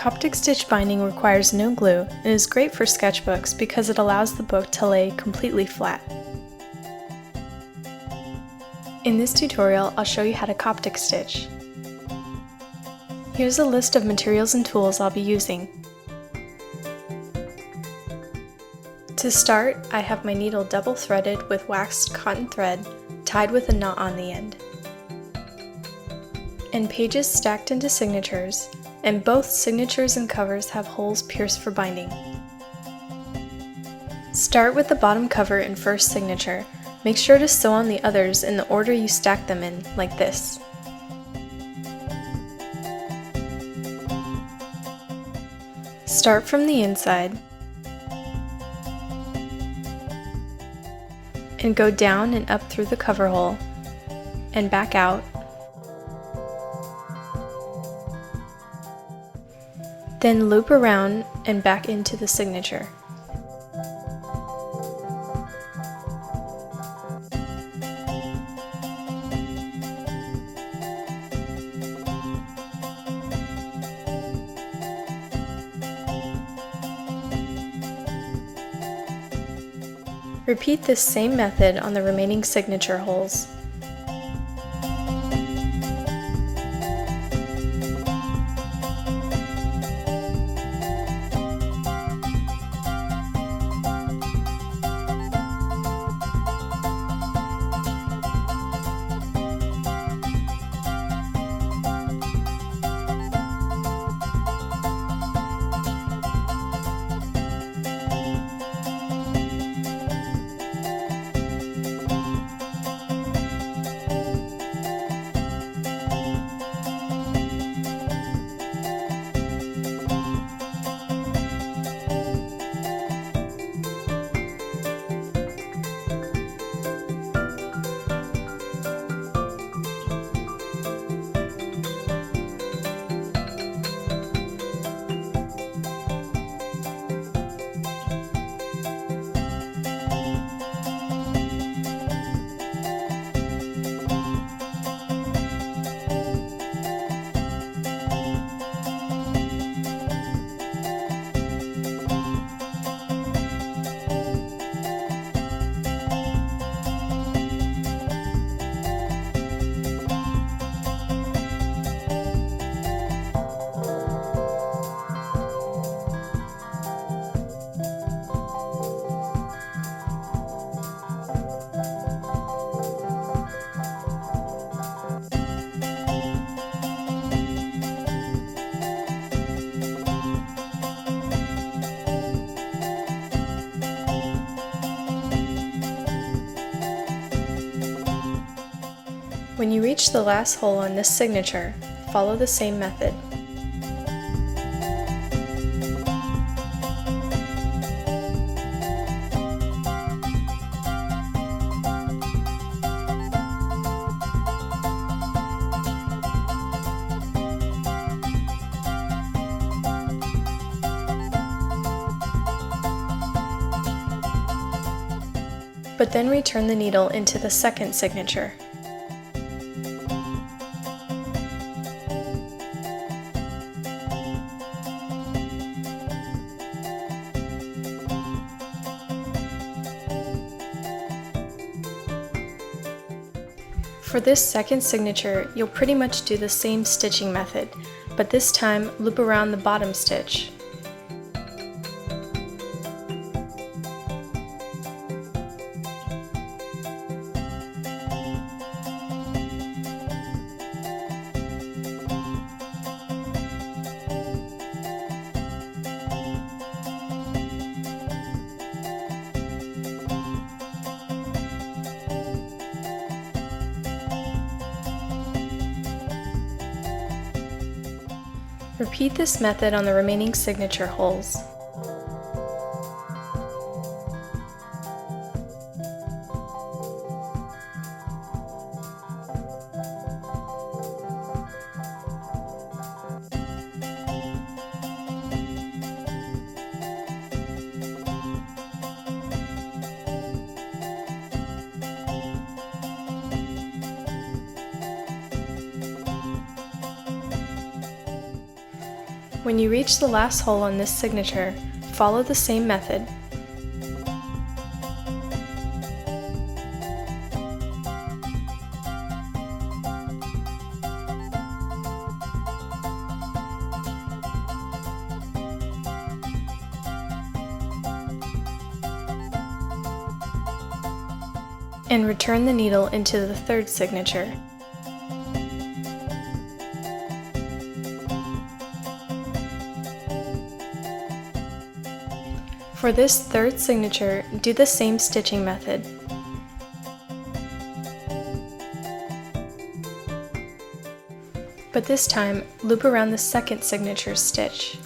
Coptic stitch binding requires no glue and is great for sketchbooks because it allows the book to lay completely flat. In this tutorial, I'll show you how to Coptic stitch. Here's a list of materials and tools I'll be using. To start, I have my needle double threaded with waxed cotton thread tied with a knot on the end, and pages stacked into signatures, and both signatures and covers have holes pierced for binding. Start with the bottom cover and first signature. Make sure to sew on the others in the order you stack them in, like this. Start from the inside and go down and up through the cover hole and back out. Then loop around and back into the signature. Repeat this same method on the remaining signature holes. When you reach the last hole on this signature, follow the same method. But then return the needle into the second signature. For this second signature, you'll pretty much do the same stitching method, but this time loop around the bottom stitch. Repeat this method on the remaining signature holes. When you reach the last hole on this signature, follow the same method. And return the needle into the third signature. For this third signature, do the same stitching method. But this time, loop around the second signature stitch.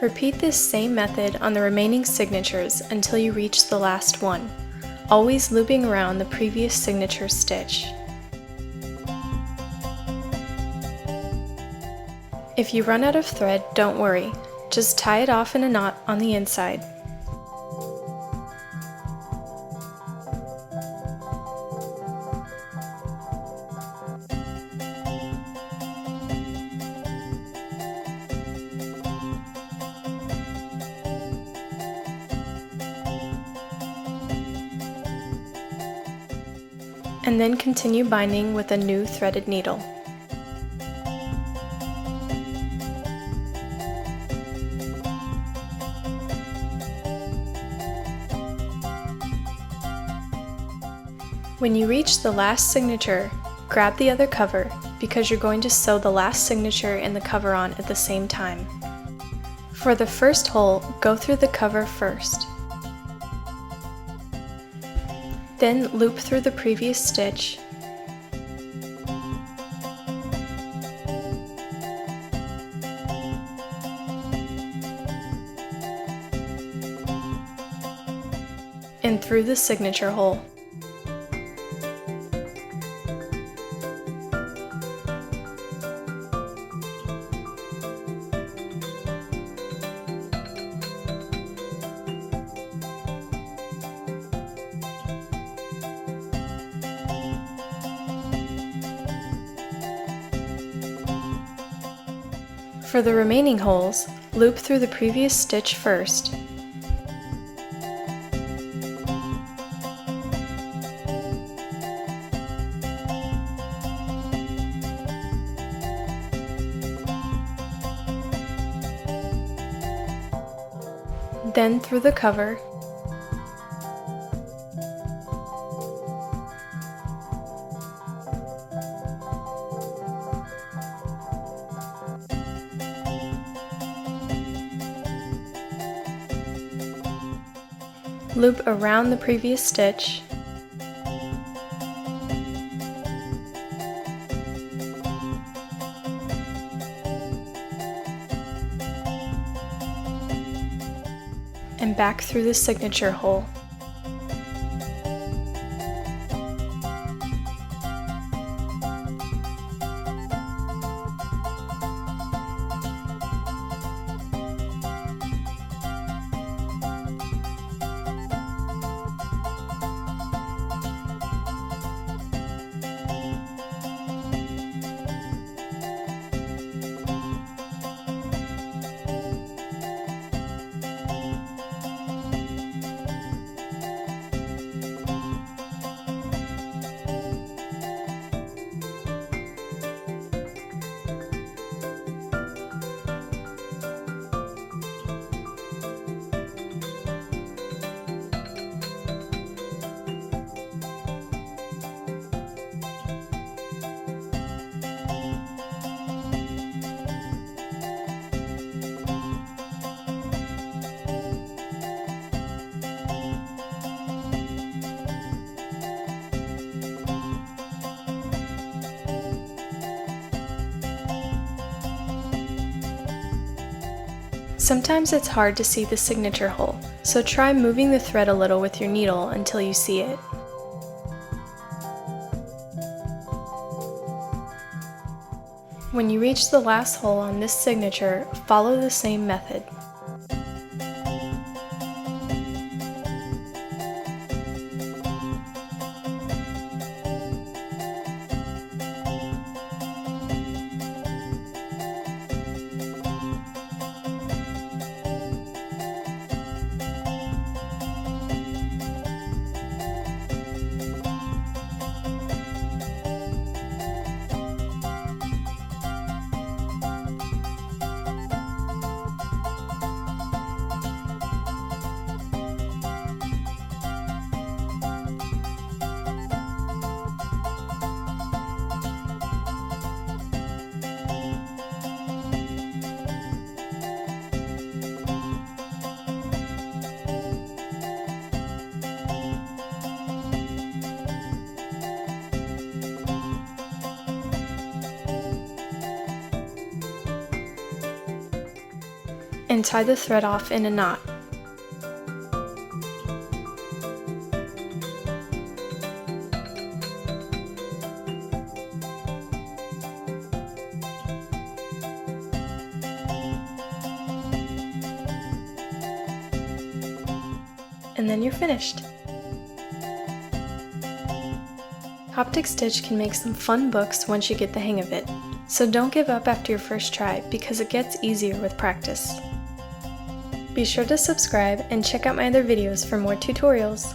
Repeat this same method on the remaining signatures until you reach the last one, always looping around the previous signature stitch. If you run out of thread, don't worry, just tie it off in a knot on the inside. And then continue binding with a new threaded needle. When you reach the last signature, grab the other cover because you're going to sew the last signature and the cover on at the same time. For the first hole, go through the cover first. Then loop through the previous stitch, and through the signature hole. For the remaining holes, loop through the previous stitch first, then through the cover, loop around the previous stitch, and back through the signature hole. Sometimes it's hard to see the signature hole, so try moving the thread a little with your needle until you see it. When you reach the last hole on this signature, follow the same method. And tie the thread off in a knot. And then you're finished. Coptic stitch can make some fun books once you get the hang of it, so don't give up after your first try because it gets easier with practice. Be sure to subscribe and check out my other videos for more tutorials.